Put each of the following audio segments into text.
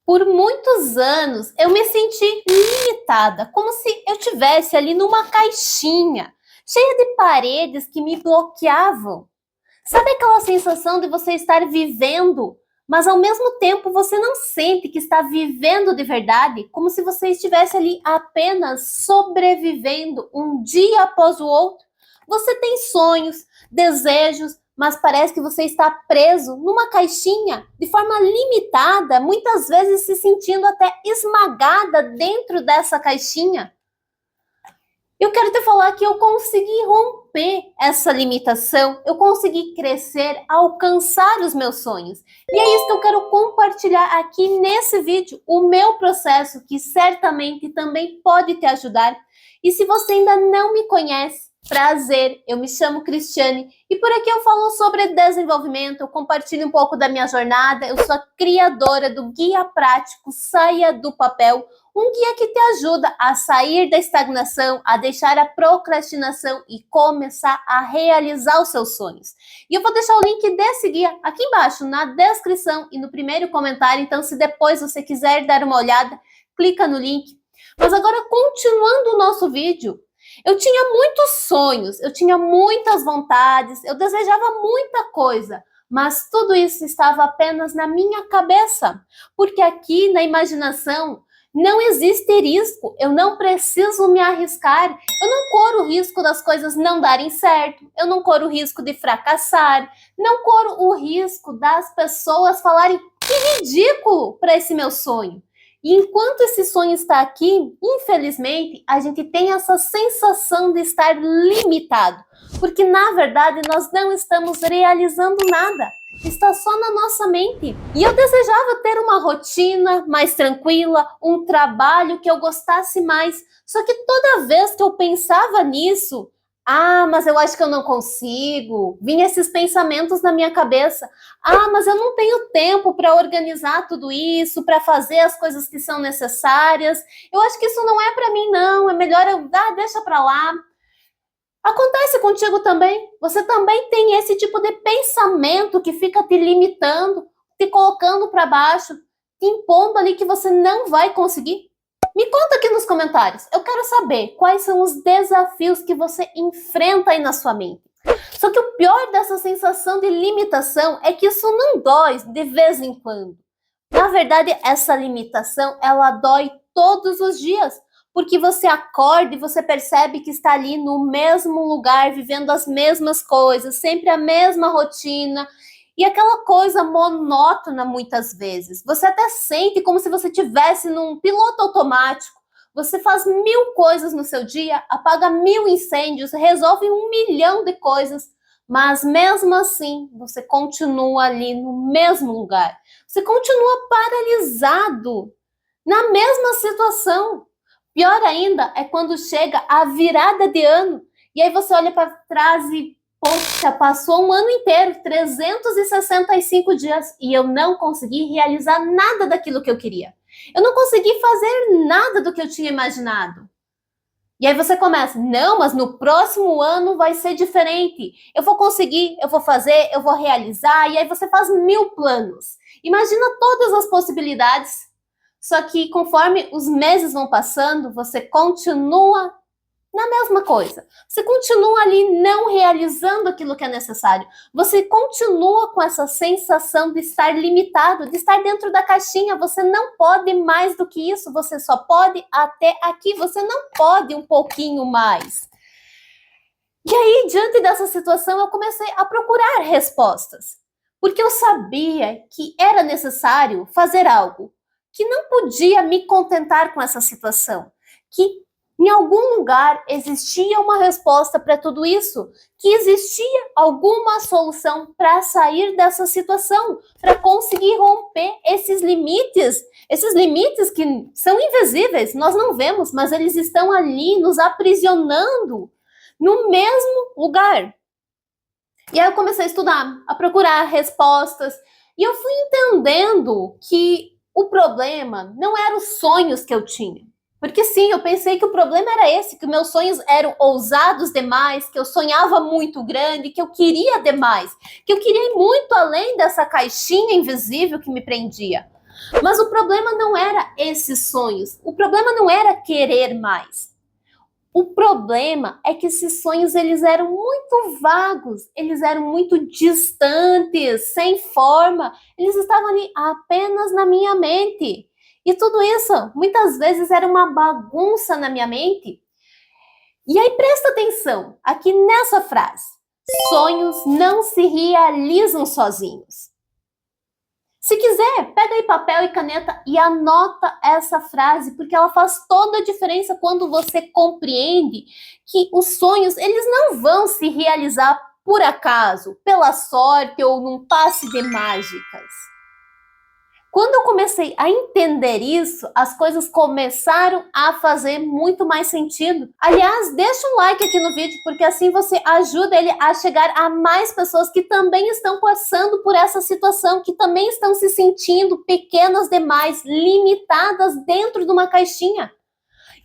Por muitos anos eu me senti limitada, como se eu tivesse ali numa caixinha, cheia de paredes que me bloqueavam. Sabe aquela sensação de você estar vivendo, mas ao mesmo tempo você não sente que está vivendo de verdade, como se você estivesse ali apenas sobrevivendo um dia após o outro? Você tem sonhos, desejos, mas parece que você está preso numa caixinha de forma limitada, muitas vezes se sentindo até esmagada dentro dessa caixinha. Eu quero te falar que eu consegui romper essa limitação, eu consegui crescer, alcançar os meus sonhos. E é isso que eu quero compartilhar aqui nesse vídeo, o meu processo, que certamente também pode te ajudar. E se você ainda não me conhece, prazer, eu me chamo Cristiane e por aqui eu falo sobre desenvolvimento, eu compartilho um pouco da minha jornada, eu sou a criadora do Guia Prático Saia do Papel, um guia que te ajuda a sair da estagnação, a deixar a procrastinação e começar a realizar os seus sonhos. E eu vou deixar o link desse guia aqui embaixo, na descrição e no primeiro comentário, então se depois você quiser dar uma olhada, clica no link. Mas agora, continuando o nosso vídeo, eu tinha muitos sonhos, eu tinha muitas vontades, eu desejava muita coisa, mas tudo isso estava apenas na minha cabeça, porque aqui na imaginação não existe risco, eu não preciso me arriscar, eu não corro o risco das coisas não darem certo, eu não corro o risco de fracassar, não corro o risco das pessoas falarem que ridículo para esse meu sonho. E enquanto esse sonho está aqui, infelizmente, a gente tem essa sensação de estar limitado, porque na verdade nós não estamos realizando nada, está só na nossa mente. E eu desejava ter uma rotina mais tranquila, um trabalho que eu gostasse mais, só que toda vez que eu pensava nisso, mas eu acho que eu não consigo. Vinha esses pensamentos na minha cabeça. Mas eu não tenho tempo para organizar tudo isso, para fazer as coisas que são necessárias. Eu acho que isso não é para mim, não. É melhor eu deixa para lá. Acontece contigo também? Você também tem esse tipo de pensamento que fica te limitando, te colocando para baixo, te impondo ali que você não vai conseguir? Me conta aqui nos comentários. Eu quero saber quais são os desafios que você enfrenta aí na sua mente. Só que o pior dessa sensação de limitação é que isso não dói de vez em quando. Na verdade, essa limitação, ela dói todos os dias, porque você acorda e você percebe que está ali no mesmo lugar, vivendo as mesmas coisas, sempre a mesma rotina, e aquela coisa monótona muitas vezes. Você até sente como se você estivesse num piloto automático. Você faz 1000 coisas no seu dia, apaga 1000 incêndios, resolve 1 milhão de coisas, mas mesmo assim você continua ali no mesmo lugar. Você continua paralisado na mesma situação. Pior ainda é quando chega a virada de ano e aí você olha para trás e, poxa, passou um ano inteiro, 365 dias e eu não consegui realizar nada daquilo que eu queria. Eu não consegui fazer nada do que eu tinha imaginado. E aí você começa, não, mas no próximo ano vai ser diferente. Eu vou conseguir, eu vou fazer, eu vou realizar. E aí você faz 1000 planos. Imagina todas as possibilidades. Só que conforme os meses vão passando, você continua na mesma coisa. Você continua ali não realizando aquilo que é necessário. Você continua com essa sensação de estar limitado, de estar dentro da caixinha. Você não pode mais do que isso. Você só pode até aqui. Você não pode um pouquinho mais. E aí, diante dessa situação, eu comecei a procurar respostas. Porque eu sabia que era necessário fazer algo. Que não podia me contentar com essa situação. Que em algum lugar existia uma resposta para tudo isso, que existia alguma solução para sair dessa situação, para conseguir romper esses limites que são invisíveis, nós não vemos, mas eles estão ali nos aprisionando no mesmo lugar. E aí eu comecei a estudar, a procurar respostas, e eu fui entendendo que o problema não eram os sonhos que eu tinha. Porque sim, eu pensei que o problema era esse, que meus sonhos eram ousados demais, que eu sonhava muito grande, que eu queria demais, que eu queria ir muito além dessa caixinha invisível que me prendia. Mas o problema não era esses sonhos, o problema não era querer mais. O problema é que esses sonhos eles eram muito vagos, eles eram muito distantes, sem forma, eles estavam ali apenas na minha mente. E tudo isso, muitas vezes, era uma bagunça na minha mente. E aí presta atenção aqui nessa frase. Sonhos não se realizam sozinhos. Se quiser, pega aí papel e caneta e anota essa frase, porque ela faz toda a diferença quando você compreende que os sonhos, eles não vão se realizar por acaso, pela sorte ou num passe de mágicas. Quando eu comecei a entender isso, as coisas começaram a fazer muito mais sentido. Aliás, deixa um like aqui no vídeo, porque assim você ajuda ele a chegar a mais pessoas que também estão passando por essa situação, que também estão se sentindo pequenas demais, limitadas dentro de uma caixinha.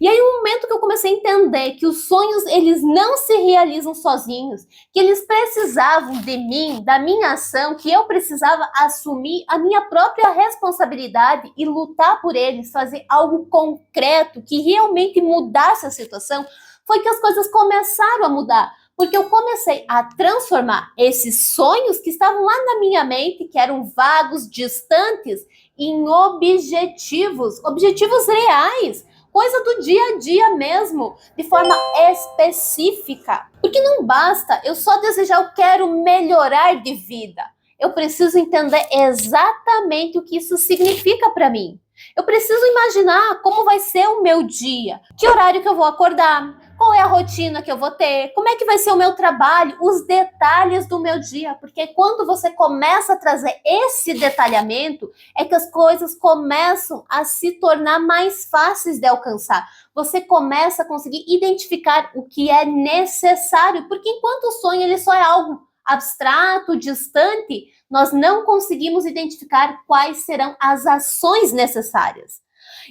E aí, no momento que eu comecei a entender que os sonhos, eles não se realizam sozinhos, que eles precisavam de mim, da minha ação, que eu precisava assumir a minha própria responsabilidade e lutar por eles, fazer algo concreto que realmente mudasse a situação, foi que as coisas começaram a mudar. Porque eu comecei a transformar esses sonhos que estavam lá na minha mente, que eram vagos, distantes, em objetivos, objetivos reais. Coisa do dia a dia mesmo, de forma específica. Porque não basta eu só desejar, eu quero melhorar de vida. Eu preciso entender exatamente o que isso significa para mim. Eu preciso imaginar como vai ser o meu dia, que horário que eu vou acordar, qual é a rotina que eu vou ter, como é que vai ser o meu trabalho, os detalhes do meu dia, porque quando você começa a trazer esse detalhamento, é que as coisas começam a se tornar mais fáceis de alcançar. Você começa a conseguir identificar o que é necessário, porque enquanto o sonho ele só é algo abstrato, distante, nós não conseguimos identificar quais serão as ações necessárias.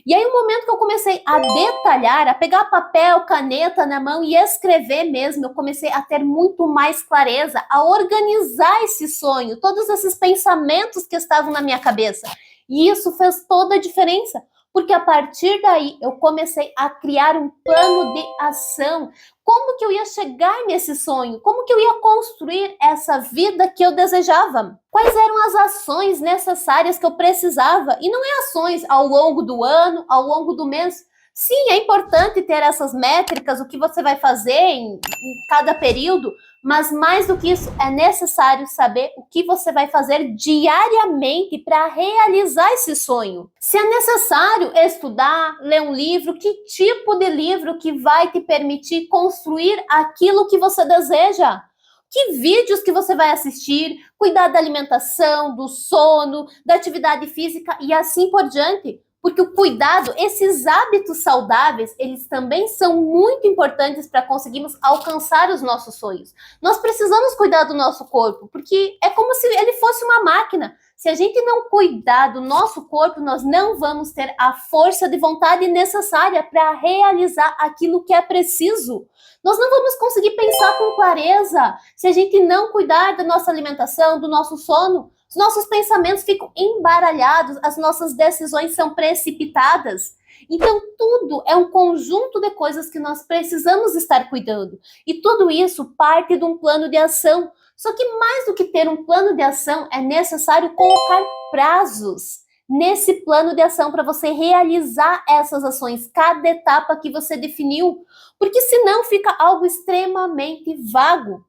E aí, o momento que eu comecei a detalhar, a pegar papel, caneta na mão e escrever mesmo, eu comecei a ter muito mais clareza, a organizar esse sonho, todos esses pensamentos que estavam na minha cabeça. E isso fez toda a diferença, porque a partir daí eu comecei a criar um plano de ação. Como que eu ia chegar nesse sonho? Como que eu ia construir essa vida que eu desejava? Quais eram as ações necessárias que eu precisava? E não é ações ao longo do ano, ao longo do mês. Sim, é importante ter essas métricas, o que você vai fazer em cada período, mas mais do que isso, é necessário saber o que você vai fazer diariamente para realizar esse sonho. Se é necessário estudar, ler um livro, que tipo de livro que vai te permitir construir aquilo que você deseja? Que vídeos que você vai assistir, cuidar da alimentação, do sono, da atividade física e assim por diante. Porque o cuidado, esses hábitos saudáveis, eles também são muito importantes para conseguirmos alcançar os nossos sonhos. Nós precisamos cuidar do nosso corpo, porque é como se ele fosse uma máquina. Se a gente não cuidar do nosso corpo, nós não vamos ter a força de vontade necessária para realizar aquilo que é preciso. Nós não vamos conseguir pensar com clareza se a gente não cuidar da nossa alimentação, do nosso sono. Os nossos pensamentos ficam embaralhados, as nossas decisões são precipitadas. Então, tudo é um conjunto de coisas que nós precisamos estar cuidando. E tudo isso parte de um plano de ação. Só que mais do que ter um plano de ação, é necessário colocar prazos nesse plano de ação para você realizar essas ações, cada etapa que você definiu. Porque senão fica algo extremamente vago.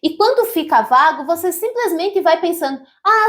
E quando fica vago, você simplesmente vai pensando,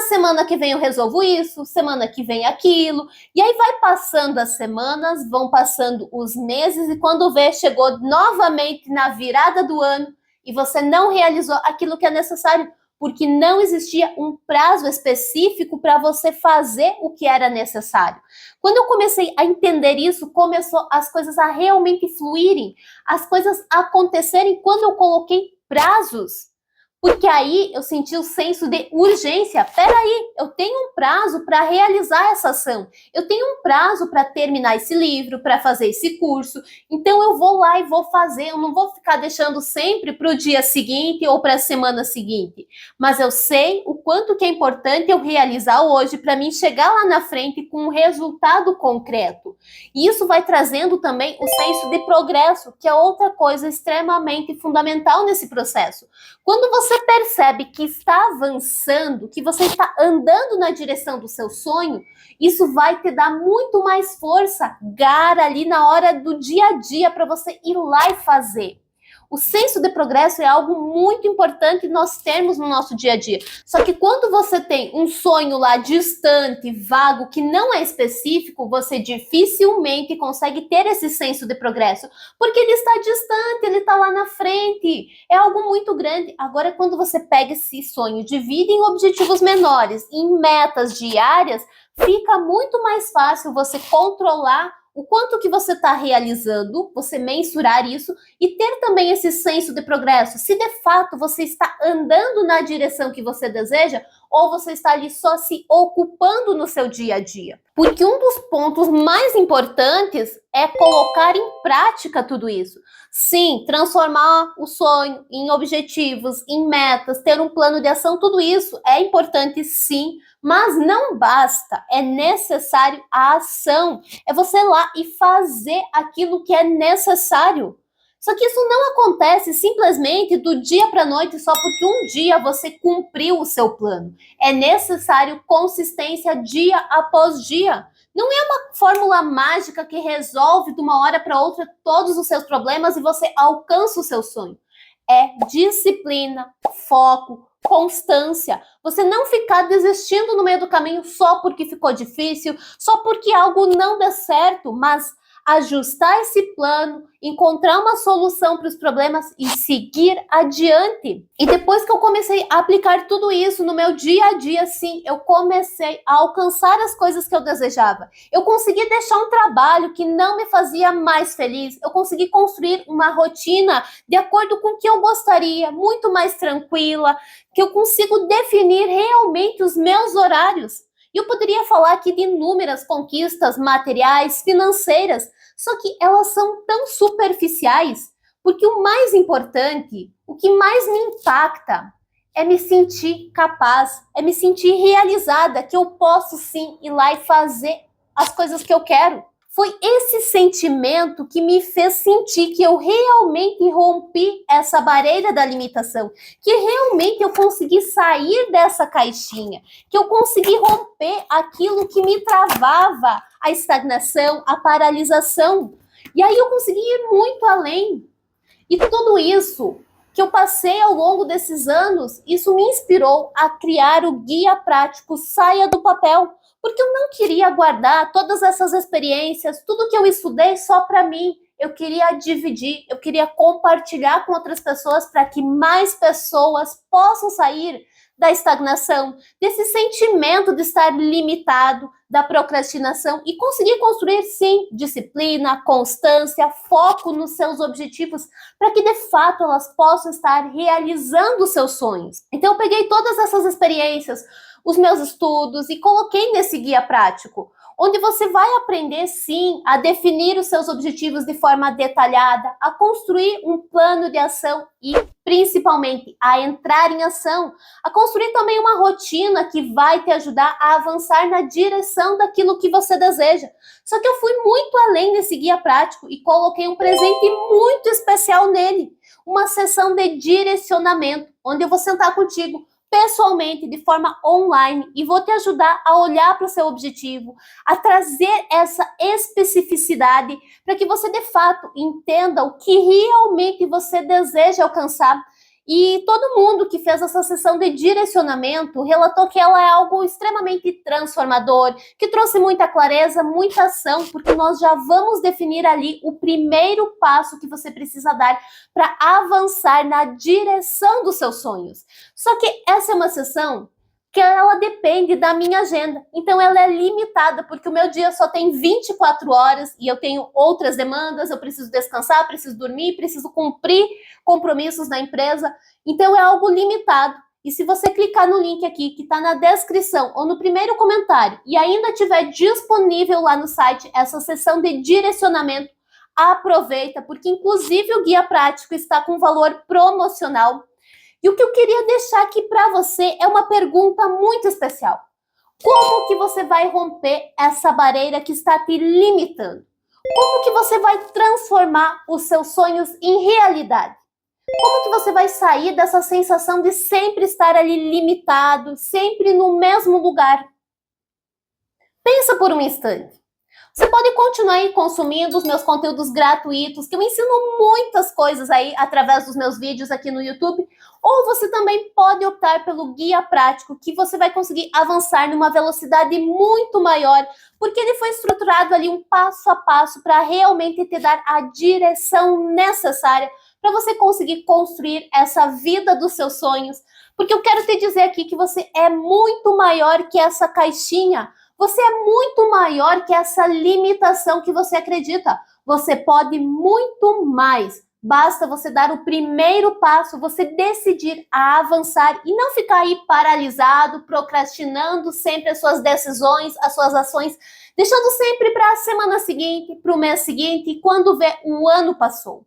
semana que vem eu resolvo isso, semana que vem aquilo. E aí vai passando as semanas, vão passando os meses, e quando vê, chegou novamente na virada do ano e você não realizou aquilo que é necessário, porque não existia um prazo específico para você fazer o que era necessário. Quando eu comecei a entender isso, começou as coisas a realmente fluírem, as coisas a acontecerem quando eu coloquei prazos. Porque aí eu senti o senso de urgência. Peraí, eu tenho um prazo para realizar essa ação. Eu tenho um prazo para terminar esse livro, para fazer esse curso. Então eu vou lá e vou fazer. Eu não vou ficar deixando sempre para o dia seguinte ou para a semana seguinte. Mas eu sei o quanto que é importante eu realizar hoje para mim chegar lá na frente com um resultado concreto. E isso vai trazendo também o senso de progresso, que é outra coisa extremamente fundamental nesse processo. Quando você percebe que está avançando, que você está andando na direção do seu sonho, isso vai te dar muito mais força, gara ali na hora do dia a dia para você ir lá e fazer. O senso de progresso é algo muito importante nós termos no nosso dia a dia. Só que quando você tem um sonho lá distante, vago, que não é específico, você dificilmente consegue ter esse senso de progresso, porque ele está distante, ele está lá na frente. É algo muito grande. Agora, quando você pega esse sonho, divide em objetivos menores, em metas diárias, fica muito mais fácil você controlar o quanto que você está realizando, você mensurar isso e ter também esse senso de progresso. Se de fato você está andando na direção que você deseja ou você está ali só se ocupando no seu dia a dia. Porque um dos pontos mais importantes é colocar em prática tudo isso. Sim, transformar o sonho em objetivos, em metas, ter um plano de ação, tudo isso é importante sim, mas não basta, é necessário a ação. É você ir lá e fazer aquilo que é necessário. Só que isso não acontece simplesmente do dia para a noite só porque um dia você cumpriu o seu plano. É necessário consistência dia após dia. Não é uma fórmula mágica que resolve de uma hora para outra todos os seus problemas e você alcança o seu sonho. É disciplina, foco, constância. Você não ficar desistindo no meio do caminho só porque ficou difícil, só porque algo não deu certo, mas ajustar esse plano, encontrar uma solução para os problemas e seguir adiante. E depois que eu comecei a aplicar tudo isso no meu dia a dia, sim, eu comecei a alcançar as coisas que eu desejava. Eu consegui deixar um trabalho que não me fazia mais feliz. Eu consegui construir uma rotina de acordo com o que eu gostaria, muito mais tranquila, que eu consigo definir realmente os meus horários. E eu poderia falar aqui de inúmeras conquistas materiais, financeiras, só que elas são tão superficiais, porque o mais importante, o que mais me impacta, é me sentir capaz, é me sentir realizada, que eu posso sim ir lá e fazer as coisas que eu quero. Foi esse sentimento que me fez sentir que eu realmente rompi essa barreira da limitação, que realmente eu consegui sair dessa caixinha, que eu consegui romper aquilo que me travava, a estagnação, a paralisação. E aí eu consegui ir muito além. E tudo isso que eu passei ao longo desses anos, isso me inspirou a criar o guia prático Saia do Papel, porque eu não queria guardar todas essas experiências, tudo que eu estudei só para mim. Eu queria dividir, eu queria compartilhar com outras pessoas para que mais pessoas possam sair da estagnação, desse sentimento de estar limitado, da procrastinação e conseguir construir, sim, disciplina, constância, foco nos seus objetivos, para que de fato elas possam estar realizando os seus sonhos. Então eu peguei todas essas experiências, os meus estudos e coloquei nesse guia prático, onde você vai aprender, sim, a definir os seus objetivos de forma detalhada, a construir um plano de ação e, principalmente, a entrar em ação, a construir também uma rotina que vai te ajudar a avançar na direção daquilo que você deseja. Só que eu fui muito além desse guia prático e coloquei um presente muito especial nele, uma sessão de direcionamento, onde eu vou sentar contigo pessoalmente, de forma online, e vou te ajudar a olhar para o seu objetivo, a trazer essa especificidade para que você, de fato, entenda o que realmente você deseja alcançar. E todo mundo que fez essa sessão de direcionamento relatou que ela é algo extremamente transformador, que trouxe muita clareza, muita ação, porque nós já vamos definir ali o primeiro passo que você precisa dar para avançar na direção dos seus sonhos. Só que essa é uma sessão que ela depende da minha agenda. Então ela é limitada, porque o meu dia só tem 24 horas e eu tenho outras demandas, eu preciso descansar, preciso dormir, preciso cumprir compromissos na empresa. Então é algo limitado. E se você clicar no link aqui, que está na descrição ou no primeiro comentário, e ainda tiver disponível lá no site essa seção de direcionamento, aproveita, porque inclusive o guia prático está com valor promocional. E o que eu queria deixar aqui para você é uma pergunta muito especial. Como que você vai romper essa barreira que está te limitando? Como que você vai transformar os seus sonhos em realidade? Como que você vai sair dessa sensação de sempre estar ali limitado, sempre no mesmo lugar? Pensa por um instante. Você pode continuar aí consumindo os meus conteúdos gratuitos, que eu ensino muitas coisas aí através dos meus vídeos aqui no YouTube, ou você também pode optar pelo guia prático, que você vai conseguir avançar numa velocidade muito maior, porque ele foi estruturado ali um passo a passo para realmente te dar a direção necessária para você conseguir construir essa vida dos seus sonhos. Porque eu quero te dizer aqui que você é muito maior que essa caixinha. Você é muito maior que essa limitação que você acredita. Você pode muito mais. Basta você dar o primeiro passo, você decidir a avançar e não ficar aí paralisado, procrastinando sempre as suas decisões, as suas ações, deixando sempre para a semana seguinte, para o mês seguinte, e quando vê, o ano passou.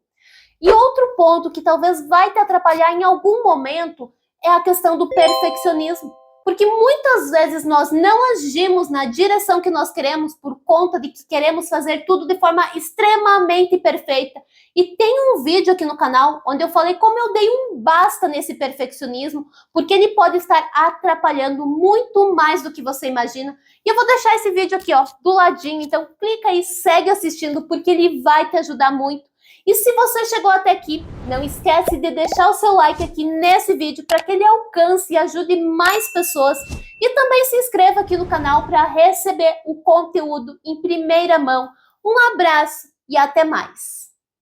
E outro ponto que talvez vai te atrapalhar em algum momento é a questão do perfeccionismo. Porque muitas vezes nós não agimos na direção que nós queremos por conta de que queremos fazer tudo de forma extremamente perfeita. E tem um vídeo aqui no canal onde eu falei como eu dei um basta nesse perfeccionismo, porque ele pode estar atrapalhando muito mais do que você imagina. E eu vou deixar esse vídeo aqui, ó, do ladinho. Então clica aí, segue assistindo, porque ele vai te ajudar muito. E se você chegou até aqui, não esquece de deixar o seu like aqui nesse vídeo para que ele alcance e ajude mais pessoas. E também se inscreva aqui no canal para receber o conteúdo em primeira mão. Um abraço e até mais!